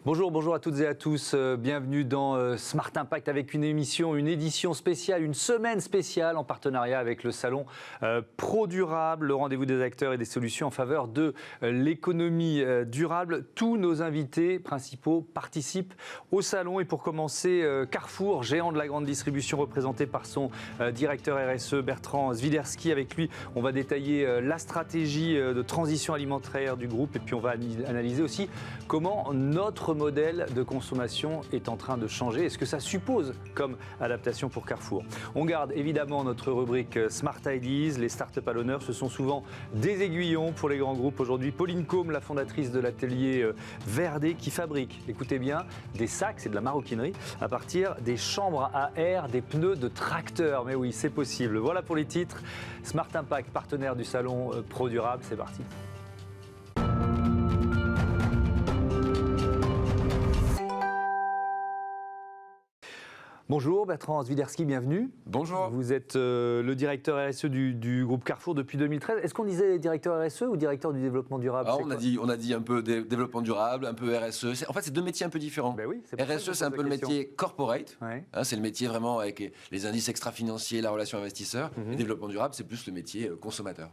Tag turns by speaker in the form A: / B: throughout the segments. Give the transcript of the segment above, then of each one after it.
A: Bonjour à toutes et à tous. Bienvenue dans Smart Impact avec une édition spéciale, une semaine spéciale en partenariat avec le salon ProDurable, le rendez-vous des acteurs et des solutions en faveur de l'économie durable. Tous nos invités principaux participent au salon et pour commencer, Carrefour, géant de la grande distribution représenté par son directeur RSE Bertrand Swiderski. Avec lui, on va détailler la stratégie de transition alimentaire du groupe et puis on va analyser aussi comment notre modèle de consommation est en train de changer et ce que ça suppose comme adaptation pour Carrefour. On garde évidemment notre rubrique Smart Ideas. Les startups à l'honneur, ce sont souvent des aiguillons pour les grands groupes. Aujourd'hui, Pauline Côme, la fondatrice de l'atelier Verdé, qui fabrique, écoutez bien, des sacs, c'est de la maroquinerie, à partir des chambres à air, des pneus de tracteur. Mais oui, c'est possible. Voilà pour les titres. Smart Impact, partenaire du salon ProDurable, c'est parti. Bonjour Bertrand Swiderski, bienvenue.
B: Bonjour.
A: Vous êtes le directeur RSE du groupe Carrefour depuis 2013. Est-ce qu'on disait directeur RSE ou directeur du développement durable?
B: On a dit un peu développement durable, un peu RSE. En fait, c'est deux métiers un peu différents.
A: Ben oui,
B: RSE, c'est un peu le métier corporate.
A: Ouais.
B: C'est le métier vraiment avec les indices extra-financiers, la relation investisseur. Et développement durable, c'est plus le métier consommateur.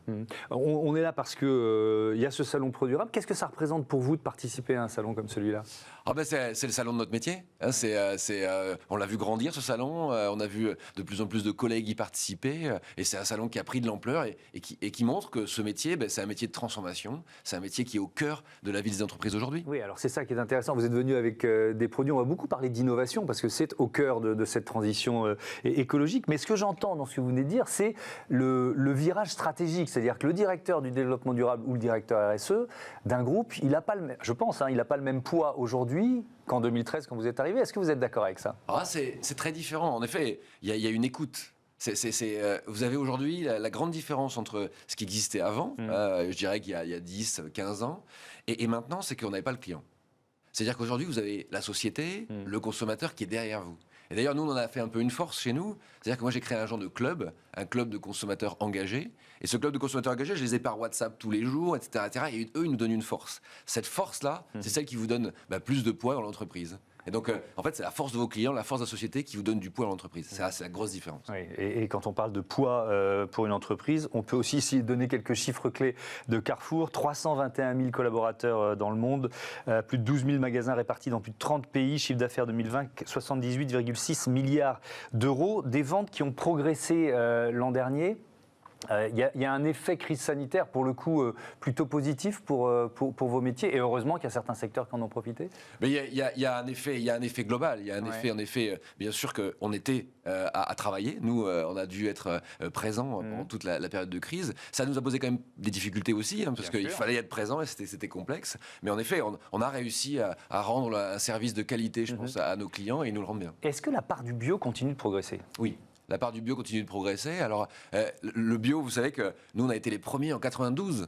A: On est là parce qu'il y a ce salon ProDurable. Qu'est-ce que ça représente pour vous de participer à un salon comme celui-là?
B: C'est le salon de notre métier. On l'a vu grandir ce salon. On a vu de plus en plus de collègues y participer. Et c'est un salon qui a pris de l'ampleur et qui montre que ce métier, c'est un métier de transformation. C'est un métier qui est au cœur de la vie des entreprises aujourd'hui.
A: Oui, alors c'est ça qui est intéressant. Vous êtes venu avec des produits. On va beaucoup parler d'innovation parce que c'est au cœur de cette transition écologique. Mais ce que j'entends dans ce que vous venez de dire, c'est le virage stratégique. C'est-à-dire que le directeur du développement durable ou le directeur RSE d'un groupe, il n'a pas le même, je pense, il n'a pas le même poids aujourd'hui qu'en 2013 quand vous êtes arrivé. Est-ce que vous êtes d'accord avec ça?
B: C'est très différent. En effet, il y a une écoute. Vous avez aujourd'hui la grande différence entre ce qui existait avant, je dirais qu'il y a 10, 15 ans, et maintenant, c'est qu'on n'avait pas le client. C'est-à-dire qu'aujourd'hui, vous avez la société, le consommateur qui est derrière vous. Et d'ailleurs, nous, on en a fait un peu une force chez nous. C'est-à-dire que moi, j'ai créé un genre de club, un club de consommateurs engagés. Et ce club de consommateurs engagés, je les ai par WhatsApp tous les jours, etc. Et eux, ils nous donnent une force. Cette force-là, c'est celle qui vous donne plus de poids dans l'entreprise. Et donc, en fait, c'est la force de vos clients, la force de la société qui vous donne du poids à l'entreprise. C'est la grosse différence.
A: Oui, et quand on parle de poids pour une entreprise, on peut aussi ici donner quelques chiffres clés de Carrefour. 321 000 collaborateurs dans le monde, plus de 12 000 magasins répartis dans plus de 30 pays, chiffre d'affaires 2020, 78,6 milliards d'euros, des ventes qui ont progressé l'an dernier. Il y a un effet crise sanitaire, pour le coup, plutôt positif pour vos métiers, et heureusement qu'il y a certains secteurs qui en ont profité.
B: Mais il y a un effet global. Il y a un effet, en effet, bien sûr qu'on était à travailler. Nous, on a dû être présents pendant toute la période de crise. Ça nous a posé quand même des difficultés aussi, parce qu'il fallait être présent et c'était complexe. Mais en effet, on a réussi à rendre un service de qualité, je pense, à nos clients, et ils nous le rendent bien.
A: Est-ce que la part du bio continue de progresser?
B: Oui. La part du bio continue de progresser. Alors, le bio, vous savez que nous, on a été les premiers en 92.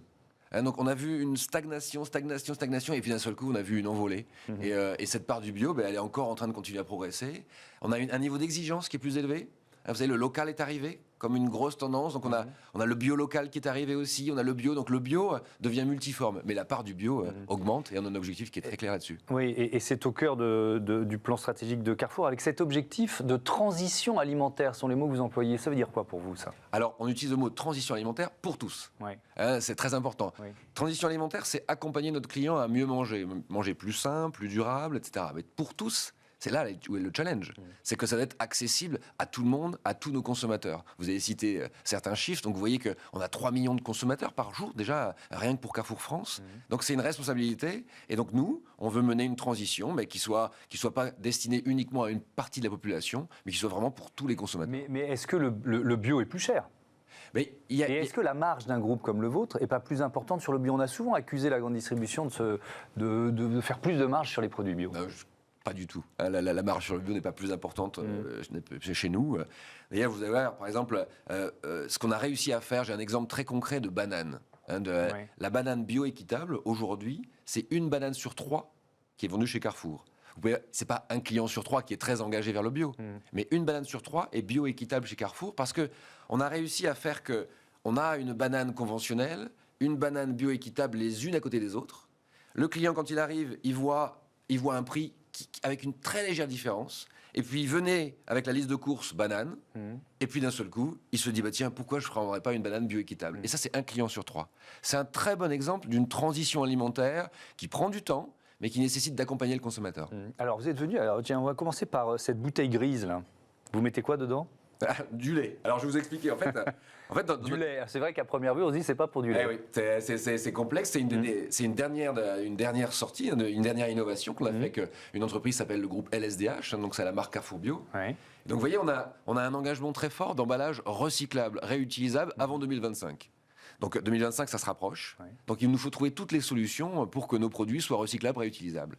B: Donc, on a vu une stagnation, et puis d'un seul coup, on a vu une envolée. Et cette part du bio, elle est encore en train de continuer à progresser. On a un niveau d'exigence qui est plus élevé. Vous savez, le local est arrivé comme une grosse tendance. Donc, on a le bio local qui est arrivé aussi. On a le bio. Donc, le bio devient multiforme. Mais la part du bio augmente et on a un objectif qui est très clair là-dessus.
A: Oui, et c'est au cœur du plan stratégique de Carrefour avec cet objectif de transition alimentaire. Ce sont les mots que vous employez. Ça veut dire quoi pour vous, ça?
B: Alors, on utilise le mot transition alimentaire pour tous.
A: Ouais.
B: C'est très important. Oui. Transition alimentaire, c'est accompagner notre client à mieux manger. Manger plus sain, plus durable, etc. Mais pour tous, c'est là où est le challenge. C'est que ça doit être accessible à tout le monde, à tous nos consommateurs. Vous avez cité certains chiffres, donc vous voyez qu'on a 3 millions de consommateurs par jour, déjà, rien que pour Carrefour France. Donc c'est une responsabilité. Et donc nous, on veut mener une transition, mais qui soit pas destinée uniquement à une partie de la population, mais qui soit vraiment pour tous les consommateurs.
A: Mais est-ce que le bio est plus cher?
B: Et
A: est-ce que la marge d'un groupe comme le vôtre n'est pas plus importante sur le bio? On a souvent accusé la grande distribution de faire plus de marge sur les produits bio.
B: Pas du tout. La marge sur le bio n'est pas plus importante chez nous. D'ailleurs, vous allez voir, par exemple, ce qu'on a réussi à faire, j'ai un exemple très concret de banane. La banane bio-équitable, aujourd'hui, c'est une banane sur 3 qui est vendue chez Carrefour. C'est pas un client sur 3 qui est très engagé vers le bio, mais une banane sur 3 est bio-équitable chez Carrefour parce qu'on a réussi à faire qu'on a une banane conventionnelle, une banane bio-équitable les unes à côté des autres. Le client, quand il arrive, il voit il voit un prix avec une très légère différence. Et puis, il venait avec la liste de courses banane. Et puis, d'un seul coup, il se dit, bah, tiens, pourquoi je ne prendrais pas une banane bioéquitable? Et ça, c'est un client sur 3. C'est un très bon exemple d'une transition alimentaire qui prend du temps, mais qui nécessite d'accompagner le consommateur.
A: Alors, vous êtes venu, alors tiens, on va commencer par cette bouteille grise, là. Vous mettez quoi dedans?
B: Du lait. Alors, je vais vous expliquer. En fait,
A: du lait. C'est vrai qu'à première vue, on se dit, c'est pas pour du lait.
B: Oui, c'est complexe. C'est une dernière sortie, une dernière innovation qu'on a fait avec une entreprise qui s'appelle le groupe LSDH, donc c'est la marque Carrefour Bio.
A: Ouais.
B: Donc, vous voyez, on a un engagement très fort d'emballage recyclable, réutilisable avant 2025. Donc 2025, ça se rapproche. Ouais. Donc il nous faut trouver toutes les solutions pour que nos produits soient recyclables, réutilisables.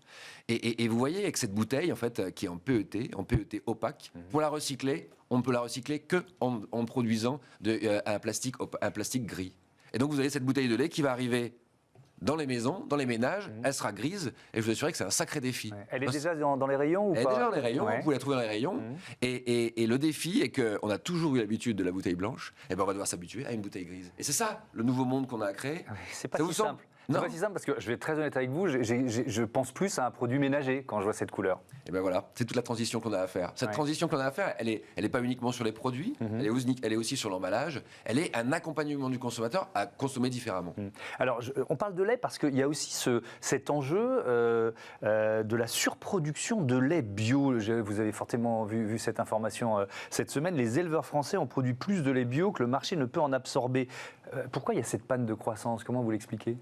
B: Et vous voyez, avec cette bouteille, en fait, qui est en PET opaque, pour la recycler, on ne peut la recycler qu'en produisant un plastique gris. Et donc vous avez cette bouteille de lait qui va arriver dans les maisons, dans les ménages, elle sera grise, et je vous assure que c'est un sacré défi.
A: Ouais. Elle est déjà dans les rayons ou pas?
B: Elle est déjà dans les rayons, vous pouvez la trouver dans les rayons. Et le défi est qu'on a toujours eu l'habitude de la bouteille blanche, et ben on va devoir s'habituer à une bouteille grise. Et c'est ça, le nouveau monde qu'on a à créer.
A: C'est pas si simple. C'est pas si simple parce que je vais être très honnête avec vous, je pense plus à un produit ménager quand je vois cette couleur.
B: Et ben voilà, c'est toute la transition qu'on a à faire. Cette transition qu'on a à faire, elle est pas uniquement sur les produits, elle est aussi sur l'emballage. Elle est un accompagnement du consommateur à consommer différemment.
A: Alors, on parle de lait parce qu'il y a aussi cet enjeu de la surproduction de lait bio. Vous avez forcément vu cette information cette semaine. Les éleveurs français ont produit plus de lait bio que le marché ne peut en absorber. Pourquoi il y a cette panne de croissance? Comment vous l'expliquez?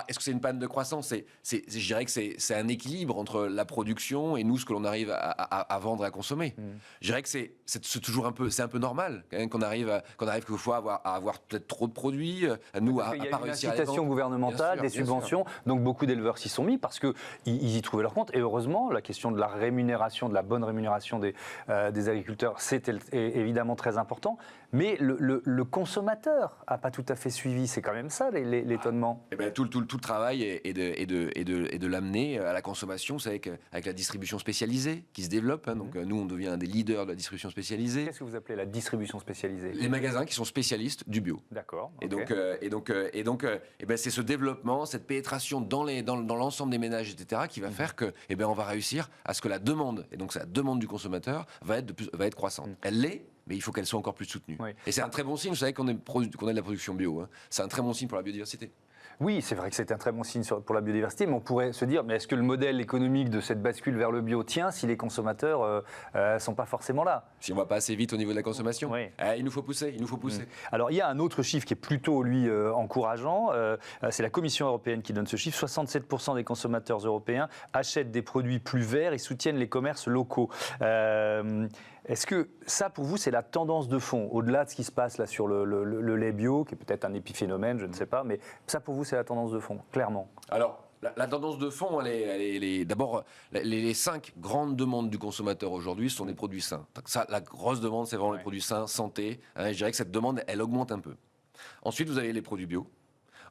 B: Est-ce que c'est une panne de croissance? Je dirais que c'est un équilibre entre la production et nous, ce que l'on arrive à vendre et à consommer. Je dirais que c'est toujours un peu normal qu'on arrive quelquefois à avoir peut-être trop de produits, nous à pas réussir à les vendre. Il y a une incitation gouvernementale,
A: des subventions, donc beaucoup d'éleveurs s'y sont mis parce qu'ils y trouvaient leur compte. Et heureusement, la question de la rémunération, de la bonne rémunération des agriculteurs, c'est évidemment très important. Mais le consommateur n'a pas tout à fait suivi. C'est quand même ça l'étonnement.
B: Eh ben, tout le travail est de l'amener à la consommation. Vous savez avec la distribution spécialisée qui se développe. Donc nous, on devient un des leaders de la distribution spécialisée.
A: Qu'est-ce que vous appelez la distribution spécialisée?
B: Les magasins qui sont spécialistes du bio.
A: D'accord.
B: Okay. Et donc, c'est ce développement, cette pénétration dans l'ensemble des ménages, etc., qui va faire que, on va réussir à ce que la demande, et donc la demande du consommateur, va être croissante. Elle l'est. Mais il faut qu'elle soit encore plus soutenue. Oui. Et c'est un très bon signe, vous savez qu'on a de la production bio. Hein. C'est un très bon signe pour la biodiversité.
A: Oui, c'est vrai que c'est un très bon signe pour la biodiversité, mais on pourrait se dire, mais est-ce que le modèle économique de cette bascule vers le bio tient si les consommateurs ne sont pas forcément là?
B: Si on ne va pas assez vite au niveau de la consommation,
A: oui.
B: Il nous faut pousser.
A: Alors, il y a un autre chiffre qui est plutôt, lui, encourageant. C'est la Commission européenne qui donne ce chiffre. 67% des consommateurs européens achètent des produits plus verts et soutiennent les commerces locaux. Est-ce que ça, pour vous, c'est la tendance de fond, au-delà de ce qui se passe là sur le lait bio, qui est peut-être un épiphénomène, je ne sais pas, mais ça, pour vous, c'est la tendance de fond, clairement?
B: Alors, la tendance de fond, d'abord, les 5 grandes demandes du consommateur aujourd'hui sont des produits sains. Donc ça, la grosse demande, c'est vraiment les produits sains, santé. Je dirais que cette demande, elle augmente un peu. Ensuite, vous avez les produits bio.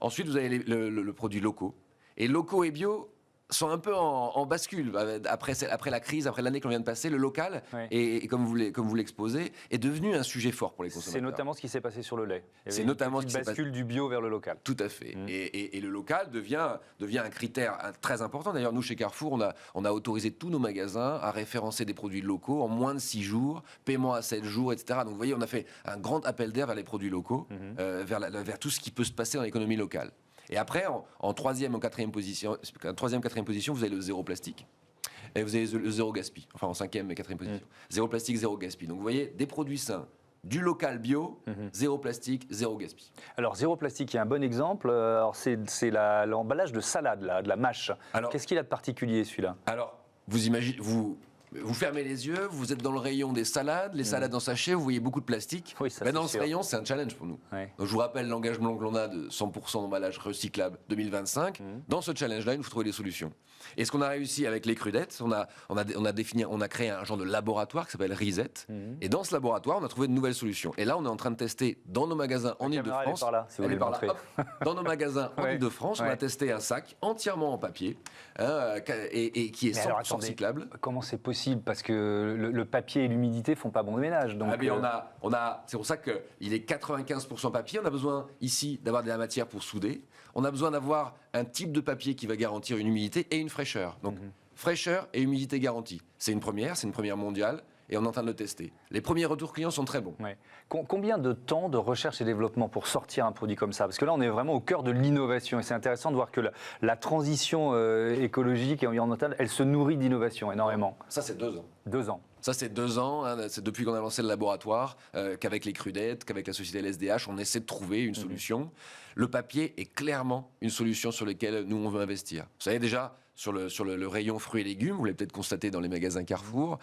B: Ensuite, vous avez le produit locaux. Et locaux et bio sont un peu en bascule. Après la crise, après l'année qu'on vient de passer, le local, et comme vous l'exposez, est devenu un sujet fort pour les consommateurs.
A: C'est notamment ce qui s'est passé sur le lait.
B: C'est notamment
A: ce qui bascule du bio vers le local.
B: Tout à fait. Et le local devient un critère très important. D'ailleurs, nous, chez Carrefour, on a autorisé tous nos magasins à référencer des produits locaux en moins de 6 jours, paiement à 7 jours, etc. Donc, vous voyez, on a fait un grand appel d'air vers les produits locaux, vers tout ce qui peut se passer dans l'économie locale. Et après, en troisième, quatrième position, vous avez le zéro plastique. Et vous avez le zéro gaspille. Enfin, en cinquième et quatrième position. Zéro plastique, zéro gaspille. Donc, vous voyez, des produits sains, du local bio, zéro plastique, zéro gaspille.
A: Alors, zéro plastique, il y a un bon exemple. Alors, c'est l'emballage de salade, là, de la mâche. Qu'est-ce qu'il a de particulier, celui-là?
B: Alors, vous imaginez... Vous fermez les yeux, vous êtes dans le rayon des salades, les salades en sachet, vous voyez beaucoup de plastique.
A: Oui, ça,
B: dans ce rayon, c'est un challenge pour nous.
A: Ouais.
B: Donc, je vous rappelle l'engagement que l'on a de 100% d'emballage recyclable 2025. Dans ce challenge-là, il nous faut trouver des solutions. Et ce qu'on a réussi avec les crudettes, on a créé un genre de laboratoire qui s'appelle Reset. Et dans ce laboratoire, on a trouvé de nouvelles solutions. Et là, on est en train de tester dans nos magasins en Ile-de-France. Dans nos magasins en Ile-de-France, on a testé un sac entièrement en papier et qui est 100% recyclable.
A: Comment c'est possible? Parce que le papier et l'humidité font pas bon ménage. Donc
B: c'est pour ça qu'il est 95% papier. On a besoin ici d'avoir de la matière pour souder. On a besoin d'avoir un type de papier qui va garantir une humidité et une fraîcheur. Donc fraîcheur et humidité garantie. C'est une première mondiale. Et on est en train de le tester. Les premiers retours clients sont très bons.
A: Ouais. Combien de temps de recherche et développement pour sortir un produit comme ça? Parce que là, on est vraiment au cœur de l'innovation. Et c'est intéressant de voir que la transition écologique et environnementale, elle se nourrit d'innovation énormément.
B: Ça, c'est 2 ans.
A: 2 ans.
B: Ça, c'est 2 ans. Hein, c'est depuis qu'on a lancé le laboratoire, qu'avec les Crudettes, qu'avec la société LSDH, on essaie de trouver une solution. Le papier est clairement une solution sur laquelle nous, on veut investir. Vous savez déjà, sur le rayon fruits et légumes, vous l'avez peut-être constaté dans les magasins Carrefour,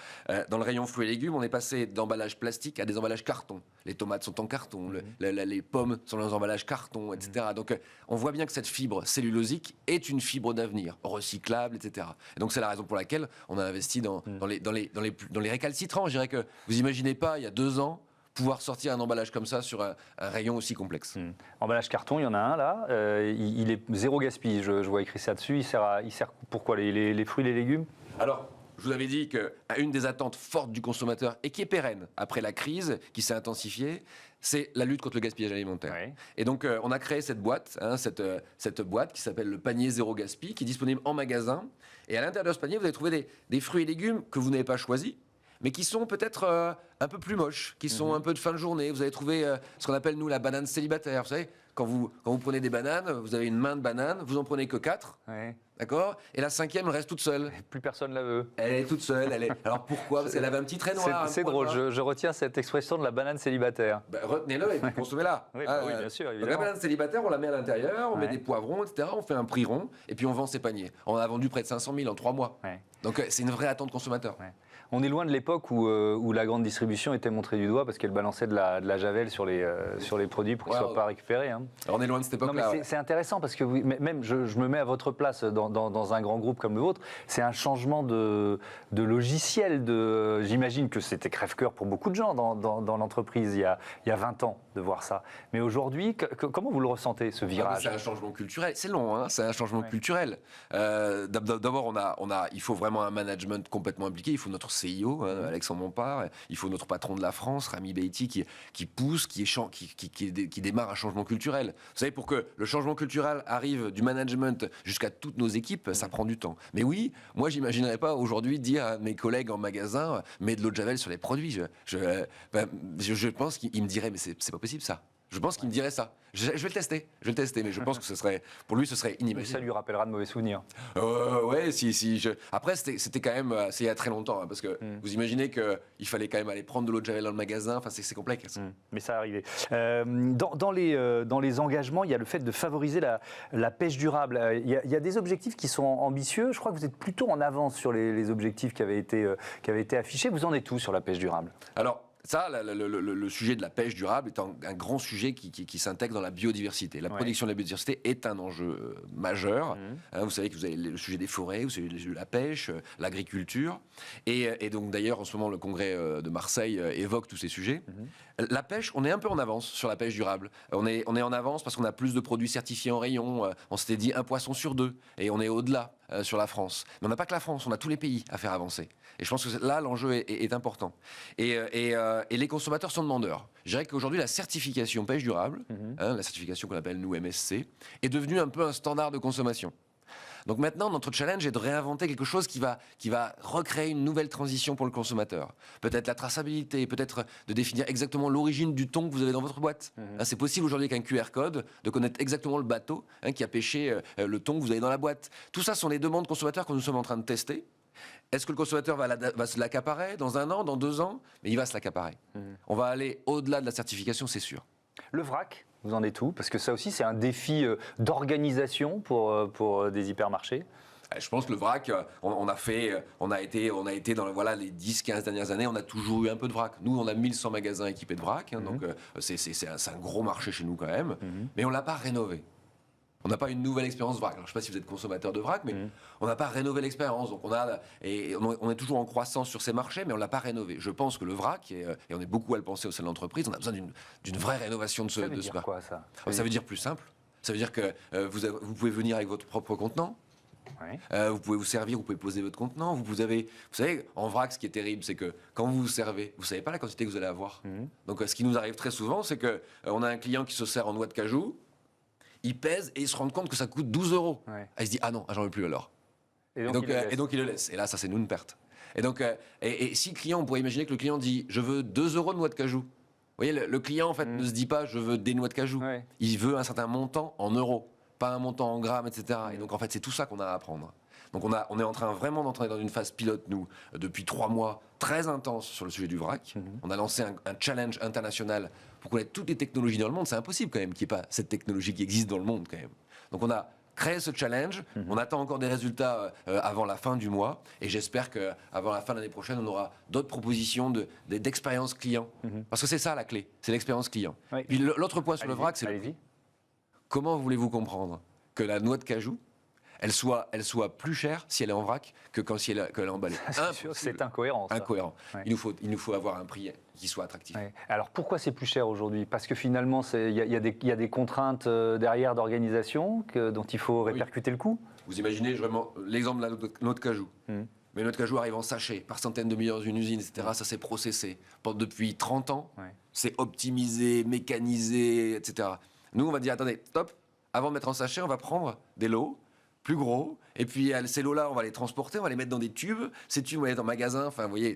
B: dans le rayon fruits et légumes, on est passé d'emballage plastique à des emballages carton. Les tomates sont en carton, les pommes sont dans des emballages carton, etc. Donc on voit bien que cette fibre cellulosique est une fibre d'avenir, recyclable, etc. Et donc c'est la raison pour laquelle on a investi dans les récalcitrants. Je dirais que vous imaginez pas, il y a 2 ans, pouvoir sortir un emballage comme ça sur un rayon aussi complexe.
A: Emballage carton, il y en a un là. Il est zéro gaspille. Je vois écrit ça dessus. Il sert pourquoi les fruits et les légumes?
B: Alors, je vous avais dit qu'une des attentes fortes du consommateur et qui est pérenne après la crise, qui s'est intensifiée, c'est la lutte contre le gaspillage alimentaire.
A: Oui.
B: Et donc, on a créé cette boîte, cette boîte qui s'appelle le panier zéro gaspille, qui est disponible en magasin. Et à l'intérieur de ce panier, vous allez trouver des fruits et légumes que vous n'avez pas choisis, mais qui sont peut-être un peu plus moches, qui sont un peu de fin de journée. Vous allez trouver ce qu'on appelle, nous, la banane célibataire. Vous savez, quand vous prenez des bananes, vous avez une main de banane, vous en prenez que 4,
A: Ouais.
B: d'accord? Et la 5e, elle reste toute seule.
A: Plus personne la veut.
B: Elle est toute seule. Alors pourquoi? Parce qu'elle avait un petit trait noir.
A: C'est
B: un point
A: drôle.
B: noir.
A: Je retiens cette expression de la banane célibataire.
B: Ben, retenez-le et puis consommez-la.
A: Oui, oui, bien sûr,
B: Donc, la
A: évidemment.
B: banane célibataire, on la met à l'intérieur, on met
A: Ouais.
B: des poivrons, etc. On fait un prix rond et puis on vend ses paniers. On a vendu près de 500 000 en 3 mois.
A: Ouais.
B: Donc c'est une vraie attente consommateur.
A: Ouais. On est loin de l'époque où la grande distribution était montrée du doigt parce qu'elle balançait de la javel sur les produits pour qu'ils ne soient pas récupérés. Hein.
B: Alors, on est loin de cette
A: Non, mais
B: époque-là.
A: c'est intéressant parce que même je me mets à votre place dans un grand groupe comme le vôtre, c'est un changement de logiciel. J'imagine que c'était crève-cœur pour beaucoup de gens dans l'entreprise il y a 20 ans de voir ça. Mais aujourd'hui, comment vous le ressentez, ce virage?
B: C'est un changement culturel. C'est long, hein, c'est un changement culturel. D'abord, il faut vraiment un management complètement impliqué. Il faut notre CIO, Alexandre Bompard. Il faut notre patron de la France, Rami Beiti, qui pousse, qui démarre un changement culturel. Vous savez, pour que le changement culturel arrive du management jusqu'à toutes nos équipes, ça prend du temps. Mais oui, moi, j'imaginerais pas aujourd'hui dire à mes collègues en magasin, mets de l'eau de javel sur les produits. Je pense qu'ils me diraient, mais c'est pas possible ça. Je pense qu'il me dirait ça. Je vais le tester, mais je pense que pour lui, ce serait inimaginable.
A: Ça lui rappellera de mauvais souvenirs.
B: Ouais, Après, c'était quand même, c'est il y a très longtemps, hein, parce que vous imaginez qu'il fallait quand même aller prendre de l'eau de javel dans le magasin. Enfin, c'est complexe.
A: Mais ça arrivait. Dans les engagements, il y a le fait de favoriser la pêche durable. Il y a des objectifs qui sont ambitieux. Je crois que vous êtes plutôt en avance sur les objectifs qui avaient été affichés. Vous en êtes où sur la pêche durable?
B: Alors, ça, le sujet de la pêche durable est un grand sujet qui s'intègre dans la biodiversité. La protection de la biodiversité est un enjeu majeur. Vous savez que vous avez le sujet des forêts, vous avez le sujet de la pêche, l'agriculture. Et donc, d'ailleurs, en ce moment, le congrès de Marseille évoque tous ces sujets. La pêche, on est un peu en avance sur la pêche durable. On est en avance parce qu'on a plus de produits certifiés en rayon. On s'était dit 1 poisson sur 2. Et on est au-delà sur la France. Mais on n'a pas que la France, on a tous les pays à faire avancer. Et je pense que là, l'enjeu est important. Et les consommateurs sont demandeurs. Je dirais qu'aujourd'hui, la certification pêche durable, la certification qu'on appelle nous MSC, est devenue un peu un standard de consommation. Donc maintenant, notre challenge est de réinventer quelque chose qui va recréer une nouvelle transition pour le consommateur. Peut-être la traçabilité, peut-être de définir exactement l'origine du thon que vous avez dans votre boîte. C'est possible aujourd'hui avec un QR code de connaître exactement le bateau qui a pêché le thon que vous avez dans la boîte. Tout ça sont les demandes consommateurs que nous sommes en train de tester. Est-ce que le consommateur va se l'accaparer dans 1 an, dans 2 ans? Mais il va se l'accaparer. On va aller au-delà de la certification, c'est sûr.
A: Le vrac, vous en êtes où? Parce que ça aussi, c'est un défi d'organisation pour des hypermarchés.
B: Je pense que le vrac, on a été dans les 10-15 dernières années, on a toujours eu un peu de vrac. Nous, on a 1100 magasins équipés de vrac, donc c'est un gros marché chez nous quand même, mais on ne l'a pas rénové. On n'a pas une nouvelle expérience vrac. Alors, je ne sais pas si vous êtes consommateur de vrac, mais on n'a pas rénové l'expérience. Donc on est toujours en croissance sur ces marchés, mais on ne l'a pas rénové. Je pense que le vrac, et on est beaucoup à le penser au sein de l'entreprise, on a besoin d'une vraie rénovation de ce vrac.
A: Ça veut dire quoi, ça?
B: Ça veut dire plus simple. Ça veut dire que vous pouvez venir avec votre propre contenant. Vous pouvez vous servir, vous pouvez poser votre contenant. Vous savez, en vrac, ce qui est terrible, c'est que quand vous vous servez, vous ne savez pas la quantité que vous allez avoir. Donc ce qui nous arrive très souvent, c'est qu'on a un client qui se sert en noix de cajou, il pèse et il se rend compte que ça coûte 12 €. Il se dit, ah non, j'en veux plus alors. Et donc, il le laisse. Et là, ça, c'est nous une perte. Et donc, et si le client, on pourrait imaginer que le client dit je veux 2 euros de noix de cajou. Vous voyez, le client, en fait, ne se dit pas je veux des noix de cajou.
A: Ouais.
B: Il veut un certain montant en euros, pas un montant en grammes, etc. Et donc, en fait, c'est tout ça qu'on a à apprendre. Donc, on est en train vraiment d'entrer dans une phase pilote, nous, depuis 3 mois, très intense sur le sujet du vrac. On a lancé un challenge international pour connaître toutes les technologies dans le monde. C'est impossible, quand même, qu'il n'y ait pas cette technologie qui existe dans le monde, quand même. Donc, on a créé ce challenge. On attend encore des résultats avant la fin du mois. Et j'espère qu'avant la fin de l'année prochaine, on aura d'autres propositions d'expérience client. Parce que c'est ça la clé, c'est l'expérience client.
A: Oui.
B: Puis l'autre point sur le vrac, c'est
A: Allez-y.
B: comment voulez-vous comprendre que la noix de cajou, elle soit plus chère si elle est en vrac que quand si qu'elle est emballée.
A: C'est sûr, c'est incohérent. Ça.
B: Incohérent.
A: Ouais.
B: Il nous faut avoir un prix qui soit attractif.
A: Ouais. Alors pourquoi c'est plus cher aujourd'hui? Parce que finalement, il y a des contraintes derrière d'organisation dont il faut répercuter le coût.
B: Vous imaginez vraiment l'exemple de la noix de cajou. Mais notre cajou arrive en sachet, par centaines de milliers dans une usine, etc. Ça s'est processé. Depuis 30 ans, c'est optimisé, mécanisé, etc. Nous, on va dire, attendez, stop, avant de mettre en sachet, on va prendre des lots plus gros, et puis ces lots-là, on va les transporter, on va les mettre dans des tubes. Ces tubes, on va les mettre en magasin. Enfin, vous voyez,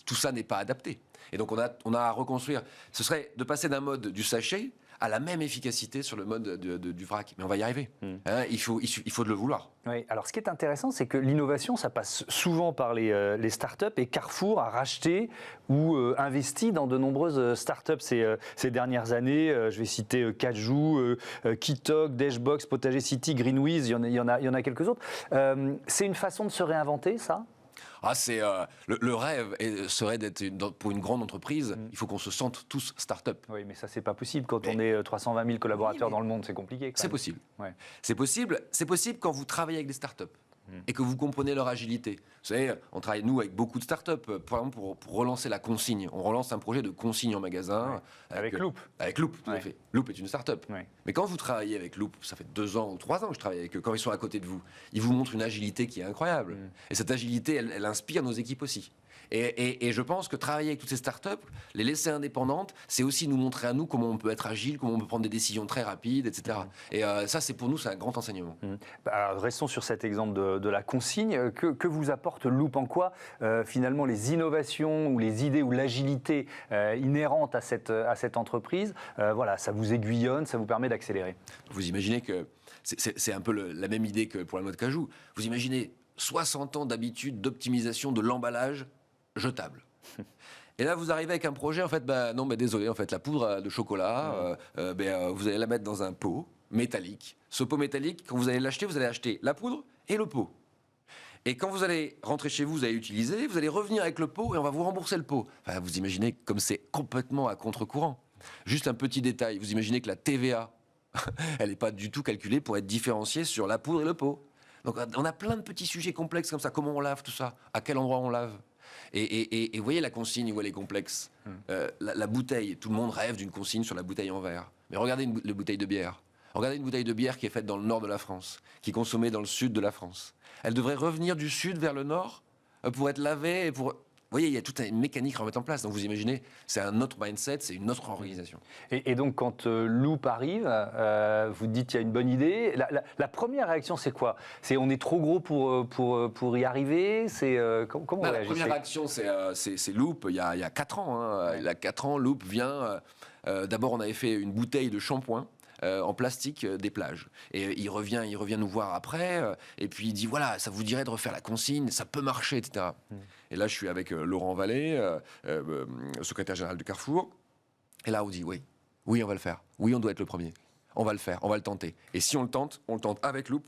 B: tout ça n'est pas adapté. Et donc, on a à reconstruire. Ce serait de passer d'un mode du sachet à la même efficacité sur le mode du vrac. Mais on va y arriver. Hein, il faut de le vouloir.
A: Oui. Alors, ce qui est intéressant, c'est que l'innovation, ça passe souvent par les startups, et Carrefour a racheté ou investi dans de nombreuses startups ces dernières années. Je vais citer Cajou, Kitok, Dashbox, Potager City, Greenwiz, il y en a quelques autres. C'est une façon de se réinventer, ça?
B: C'est le rêve serait d'être pour une grande entreprise. Il faut qu'on se sente tous start-up.
A: Oui, mais ça c'est pas possible quand on est 320 000 collaborateurs dans le monde, c'est compliqué.
B: C'est possible.
A: Ouais.
B: C'est possible. C'est possible quand vous travaillez avec des start-up et que vous comprenez leur agilité. Vous savez, on travaille nous avec beaucoup de start-up, par exemple pour relancer la consigne. On relance un projet de consigne en magasin
A: avec Loop.
B: Avec Loop, tout à fait. Loop est une start-up. Mais quand vous travaillez avec Loop, ça fait 2 ans ou 3 ans que je travaille avec eux. Quand ils sont à côté de vous, ils vous montrent une agilité qui est incroyable. Et cette agilité, elle inspire nos équipes aussi. Et je pense que travailler avec toutes ces startups, les laisser indépendantes, c'est aussi nous montrer à nous comment on peut être agile, comment on peut prendre des décisions très rapides, etc. Et ça, c'est pour nous, c'est un grand enseignement.
A: Alors, restons sur cet exemple de la consigne. Que vous apporte Loop? En quoi, finalement, les innovations ou les idées ou l'agilité inhérente à cette entreprise, voilà, ça vous aiguillonne, ça vous permet d'accélérer? Vous
B: imaginez que c'est un peu la même idée que pour la noix de cajou. Vous imaginez 60 ans d'habitude d'optimisation de l'emballage jetable. Et là, vous arrivez avec un projet, en fait, non, désolé, en fait, la poudre de chocolat, vous allez la mettre dans un pot métallique. Ce pot métallique, quand vous allez l'acheter, vous allez acheter la poudre et le pot. Et quand vous allez rentrer chez vous, vous allez utiliser, vous allez revenir avec le pot et on va vous rembourser le pot. Enfin, vous imaginez comme c'est complètement à contre-courant. Juste un petit détail, vous imaginez que la TVA, elle n'est pas du tout calculée pour être différenciée sur la poudre et le pot. Donc, on a plein de petits sujets complexes comme ça. Comment on lave tout ça? À quel endroit on lave? Et vous voyez, la consigne, où elle est complexe. La bouteille, tout le monde rêve d'une consigne sur la bouteille en verre. Mais regardez une bouteille de bière. Regardez une bouteille de bière qui est faite dans le nord de la France, qui est consommée dans le sud de la France. Elle devrait revenir du sud vers le nord pour être lavée et pour... Vous voyez, il y a toute une mécanique à remettre en place. Donc vous imaginez, c'est un autre mindset, c'est une autre organisation.
A: Et donc quand Loop arrive, vous dites qu'il y a une bonne idée. La première réaction, c'est quoi? C'est on est trop gros pour y arriver? Comment vous réagissez?
B: La première réaction, c'est Loop, il y a 4 ans. Il y a 4 ans, Loop vient... D'abord, on avait fait une bouteille de shampoing en plastique des plages. Et il revient nous voir après, et puis il dit, voilà, ça vous dirait de refaire la consigne, ça peut marcher, etc. Et là, je suis avec Laurent Vallée, secrétaire général de Carrefour, et là, on dit, oui, on va le faire. Oui, on doit être le premier. On va le faire, on va le tenter. Et si on le tente avec Loop,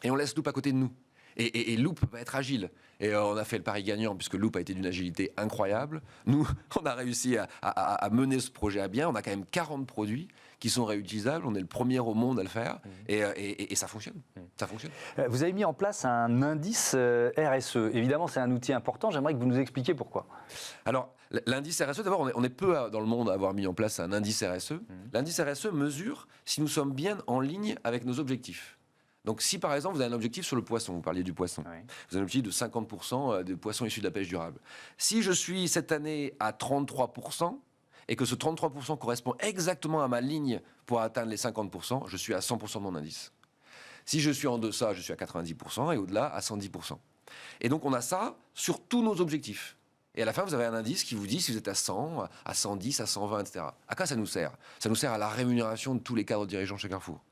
B: et on laisse Loop à côté de nous. Et Loop va être agile. Et on a fait le pari gagnant, puisque Loop a été d'une agilité incroyable. Nous, on a réussi à mener ce projet à bien. On a quand même 40 produits qui sont réutilisables. On est le premier au monde à le faire. Et ça fonctionne. Ça fonctionne.
A: Vous avez mis en place un indice RSE. Évidemment, c'est un outil important. J'aimerais que vous nous expliquiez pourquoi.
B: Alors, l'indice RSE, d'abord, on est peu dans le monde à avoir mis en place un indice RSE. L'indice RSE mesure si nous sommes bien en ligne avec nos objectifs. Donc si par exemple vous avez un objectif sur le poisson, vous parliez du poisson, vous avez un objectif de 50% de poissons issus de la pêche durable. Si je suis cette année à 33% et que ce 33% correspond exactement à ma ligne pour atteindre les 50%, je suis à 100% de mon indice. Si je suis en deçà, je suis à 90% et au-delà à 110%. Et donc on a ça sur tous nos objectifs. Et à la fin, vous avez un indice qui vous dit si vous êtes à 100, à 110, à 120, etc. À quoi ça nous sert? Ça nous sert à la rémunération de tous les cadres dirigeants chez Carrefour.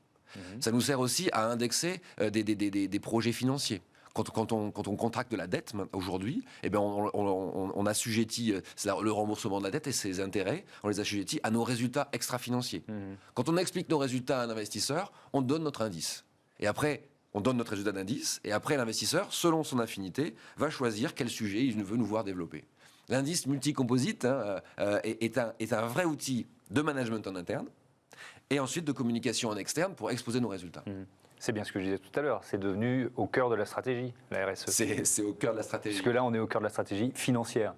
B: Ça nous sert aussi à indexer des projets financiers. Quand on contracte de la dette aujourd'hui, eh bien on assujettit le remboursement de la dette et ses intérêts, on les assujettit à nos résultats extra-financiers. Quand on explique nos résultats à un investisseur, on donne notre indice. Et après, on donne notre résultat d'indice, et après l'investisseur, selon son affinité, va choisir quel sujet il veut nous voir développer. L'indice multicomposite est un vrai outil de management en interne, et ensuite de communication en externe pour exposer nos résultats.
A: C'est bien ce que je disais tout à l'heure, c'est devenu au cœur de la stratégie, la RSE.
B: C'est au cœur de la stratégie.
A: Parce que là, on est au cœur de la stratégie financière.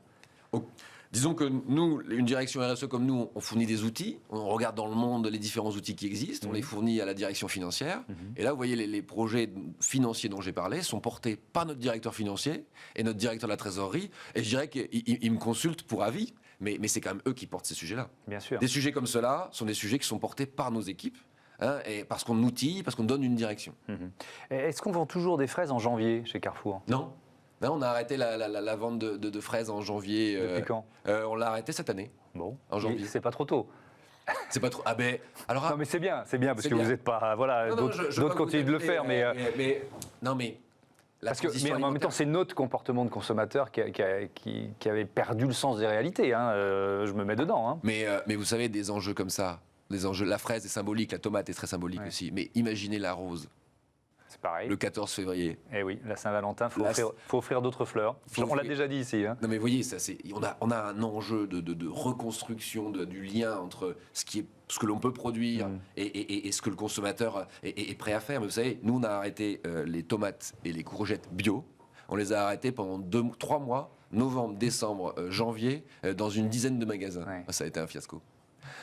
B: Disons que nous, une direction RSE comme nous, on fournit des outils, on regarde dans le monde les différents outils qui existent, on les fournit à la direction financière. Et là, vous voyez, les projets financiers dont j'ai parlé sont portés par notre directeur financier et notre directeur de la trésorerie. Et je dirais qu'ils me consultent pour avis, mais c'est quand même eux qui portent ces sujets-là.
A: Bien sûr.
B: Des sujets comme ceux-là sont des sujets qui sont portés par nos équipes. Et parce qu'on outille, parce qu'on donne une direction.
A: Est-ce qu'on vend toujours des fraises en janvier chez Carrefour?
B: Non. Non, on a arrêté la vente de fraises en janvier.
A: Depuis quand?
B: On l'a arrêté cette année.
A: Bon,
B: en janvier.
A: C'est pas trop tôt.
B: C'est pas trop. Ah ben, alors.
A: Non mais c'est bien parce que
B: bien.
A: vous n'êtes pas. Voilà, d'autres continuent de le faire, mais.
B: Non mais.
A: Mais en même temps, c'est notre comportement de consommateur qui avait perdu le sens des réalités. Je me mets dedans.
B: Mais vous savez, des enjeux comme ça. Les enjeux, la fraise est symbolique, la tomate est très symbolique aussi. Mais imaginez la rose.
A: C'est pareil.
B: Le 14 février.
A: Eh oui, la Saint-Valentin, il faut offrir d'autres fleurs. On l'a déjà dit ici.
B: Non mais vous voyez, on a un enjeu de reconstruction du lien entre ce que l'on peut produire et ce que le consommateur est prêt à faire. Mais vous savez, nous on a arrêté les tomates et les courgettes bio. On les a arrêtés pendant 3 mois, novembre, décembre, janvier, dans une dizaine de magasins. Ouais. Ça a été un fiasco.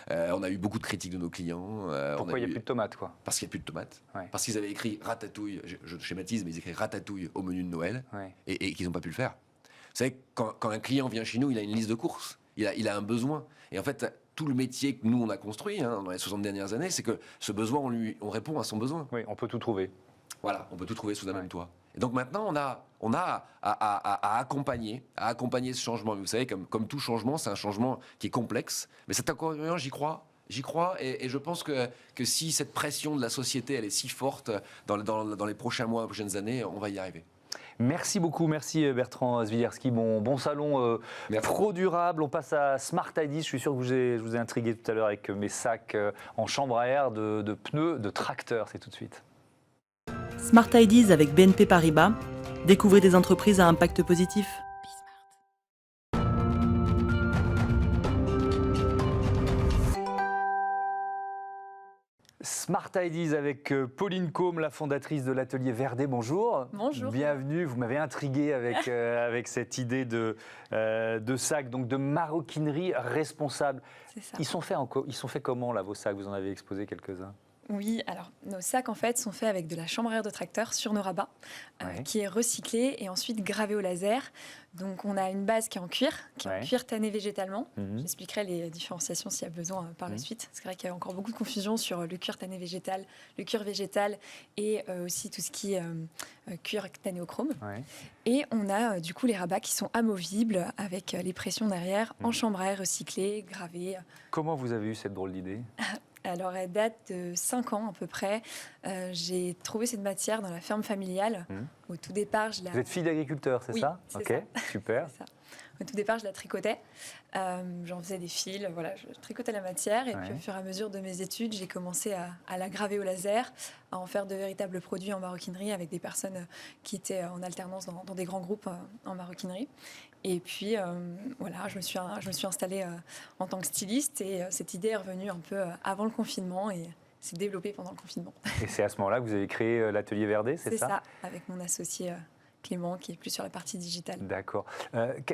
B: On a eu beaucoup de critiques de nos clients.
A: Pourquoi il n'y a plus de tomates, quoi?
B: Parce qu'il n'y a plus de tomates. Ouais. Parce qu'ils avaient écrit ratatouille, je schématise, mais ils écrivent ratatouille au menu de Noël et qu'ils n'ont pas pu le faire. Vous savez, quand un client vient chez nous, il a une liste de courses, il a un besoin. Et en fait, tout le métier que nous, on a construit dans les 60 dernières années, c'est que ce besoin, on répond à son besoin.
A: Oui, on peut tout trouver.
B: Voilà, on peut tout trouver sous un même toit. Et donc maintenant, on a à accompagner ce changement. Mais vous savez, comme tout changement, c'est un changement qui est complexe. Mais cet accompagnement, j'y crois. Et je pense que si cette pression de la société, elle est si forte dans les prochains mois, les prochaines années, on va y arriver.
A: Merci beaucoup, merci Bertrand Swiderski. Bon salon pro durable. On passe à Smart Ideas. Je suis sûr que je vous ai intrigué tout à l'heure avec mes sacs en chambre à air de pneus de tracteur. C'est tout de suite.
C: Smart Ideas avec BNP Paribas. Découvrez des entreprises à impact positif.
A: Smart Ideas avec Pauline Côme, la fondatrice de l'atelier Verdet. Bonjour.
D: Bonjour.
A: Bienvenue. Vous m'avez intrigué avec cette idée de sacs, donc de maroquinerie responsable.
D: C'est ça.
A: Ils sont faits comment là, vos sacs? Vous en avez exposé quelques-uns.
D: Oui, alors nos sacs en fait sont faits avec de la chambre à air de tracteur sur nos rabats, qui est recyclée et ensuite gravée au laser. Donc on a une base qui est en cuir, tanné végétalement. J'expliquerai les différenciations s'il y a besoin par la suite. C'est vrai qu'il y a encore beaucoup de confusion sur le cuir tanné végétal, le cuir végétal et aussi tout ce qui est cuir tanné au chrome. Et on a du coup les rabats qui sont amovibles avec les pressions derrière en chambre à air recyclée, gravée.
A: Comment vous avez eu cette drôle d'idée?
D: Alors, elle date de 5 ans à peu près. J'ai trouvé cette matière dans la ferme familiale. Au tout départ,
A: Vous êtes fille d'agriculteur, c'est ça?
D: C'est
A: ok,
D: ça.
A: super.
D: C'est ça. Au tout départ, je la tricotais. J'en faisais des fils, voilà, je tricotais la matière. Et puis, au fur et à mesure de mes études, j'ai commencé à la graver au laser, à en faire de véritables produits en maroquinerie avec des personnes qui étaient en alternance dans des grands groupes en maroquinerie. Et puis, voilà, je me suis installée en tant que styliste. Et cette idée est revenue un peu avant le confinement et s'est développée pendant le confinement.
A: Et c'est à ce moment-là que vous avez créé l'atelier Verdet, c'est ça?
D: C'est ça, avec mon associé Clément, qui est plus sur la partie digitale.
A: D'accord.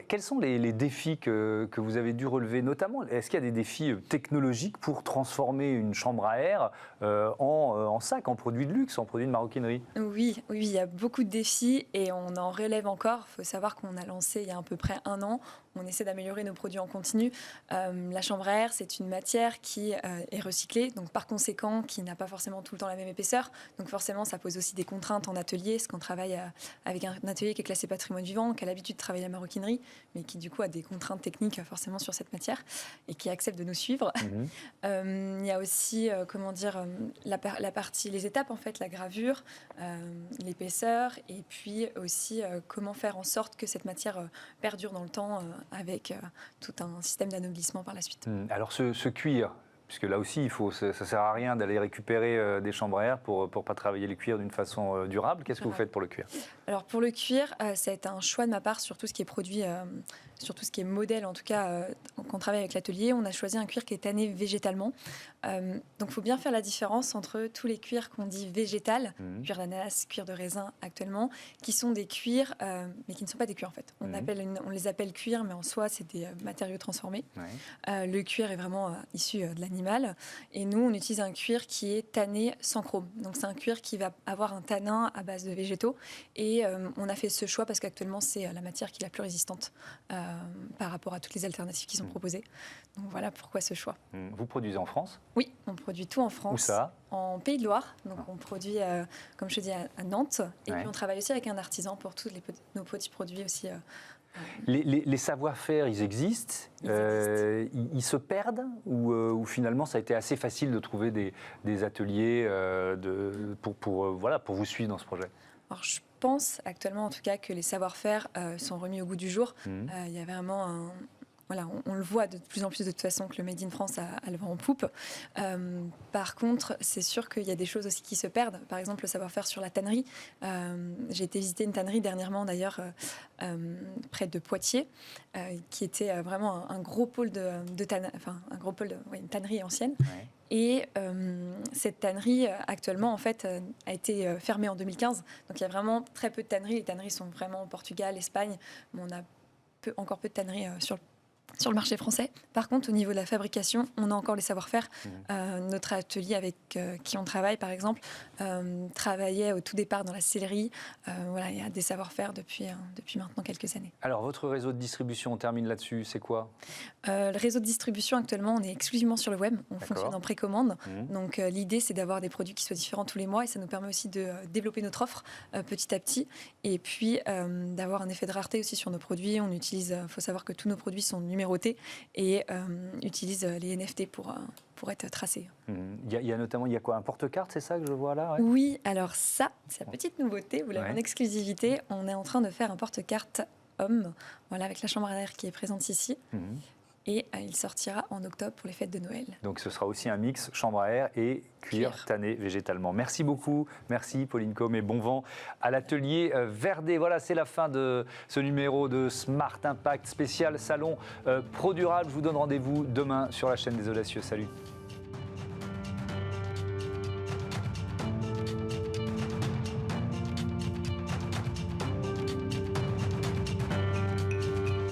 A: Quels sont les défis que vous avez dû relever, notamment? Est-ce qu'il y a des défis technologiques pour transformer une chambre à air en sac, en produit de luxe, en produit de maroquinerie?
D: Oui, il y a beaucoup de défis et on en relève encore. Il faut savoir qu'on a lancé il y a à peu près 1 an. on essaie d'améliorer nos produits en continu. La chambre à air, c'est une matière qui est recyclée, donc par conséquent, qui n'a pas forcément tout le temps la même épaisseur. Donc forcément, ça pose aussi des contraintes en atelier, parce qu'on travaille avec un atelier qui est classé patrimoine vivant, qui a l'habitude de travailler la maroquinerie, mais qui du coup a des contraintes techniques forcément sur cette matière et qui accepte de nous suivre. Il y a aussi, la partie, les étapes en fait, la gravure, l'épaisseur, et puis aussi comment faire en sorte que cette matière perdure dans le temps avec tout un système d'anoblissement par la suite.
A: Alors ce cuir, puisque là aussi, ça ne sert à rien d'aller récupérer des chambres à air pour ne pas travailler le cuir d'une façon durable. Qu'est-ce que vous faites pour le cuir?
D: Alors pour le cuir, ça a été un choix de ma part sur tout ce qui est produit, sur tout ce qui est modèle, en tout cas, quand on travaille avec l'atelier. On a choisi un cuir qui est tanné végétalement. Donc il faut bien faire la différence entre tous les cuirs qu'on dit végétal, cuir d'ananas, cuir de raisin actuellement, qui sont des cuirs, mais qui ne sont pas des cuirs en fait. On les appelle cuirs, mais en soi, c'est des matériaux transformés. Le cuir est vraiment issu de l'animal. Et nous, on utilise un cuir qui est tanné sans chrome. Donc c'est un cuir qui va avoir un tanin à base de végétaux. Et on a fait ce choix parce qu'actuellement, c'est la matière qui est la plus résistante par rapport à toutes les alternatives qui sont proposées. Donc voilà pourquoi ce choix.
A: Vous produisez en France?
D: Oui, on produit tout en France.
A: Où ça?
D: En Pays de Loire. Donc on produit, comme je te dis, à Nantes. Et puis on travaille aussi avec un artisan pour tous nos petits produits aussi.
A: Les savoir-faire, ils existent. Ils se perdent ou finalement ça a été assez facile de trouver des ateliers pour vous suivre dans ce projet?
D: Alors, je pense actuellement en tout cas que les savoir-faire sont remis au goût du jour. Il y a vraiment on le voit de plus en plus de toute façon que le Made in France a le vent en poupe. Par contre, c'est sûr qu'il y a des choses aussi qui se perdent. Par exemple, le savoir-faire sur la tannerie. J'ai été visiter une tannerie dernièrement d'ailleurs près de Poitiers, qui était vraiment un gros pôle une tannerie ancienne. Et cette tannerie, actuellement, en fait, a été fermée en 2015. Donc, il y a vraiment très peu de tanneries. Les tanneries sont vraiment au Portugal, Espagne. Mais on a encore peu de tanneries sur le marché français. Par contre, au niveau de la fabrication, on a encore les savoir-faire. Notre atelier avec qui on travaille, par exemple, travaillait au tout départ dans la sellerie. Il y a des savoir-faire depuis maintenant quelques années.
A: Alors, votre réseau de distribution, on termine là-dessus, c'est quoi?
D: Le réseau de distribution, actuellement, on est exclusivement sur le web. On fonctionne en précommande. Donc, l'idée, c'est d'avoir des produits qui soient différents tous les mois et ça nous permet aussi de développer notre offre petit à petit et puis d'avoir un effet de rareté aussi sur nos produits. On utilise, faut savoir que tous nos produits sont numérotés et utilise les NFT pour être tracés.
A: Il y a notamment, un porte-carte, c'est ça que je vois là?
D: Oui, alors ça, c'est la petite nouveauté, vous l'avez en exclusivité. On est en train de faire un porte-carte homme, avec la chambre à air qui est présente ici. Et il sortira en octobre pour les fêtes de Noël. Donc
A: ce sera aussi un mix chambre à air et cuir tanné végétalement. Merci beaucoup, merci Pauline Côme et bon vent à l'atelier Verdet. Voilà, c'est la fin de ce numéro de Smart Impact spécial salon Pro Durable. Je vous donne rendez-vous demain sur la chaîne des Audacieux. Salut.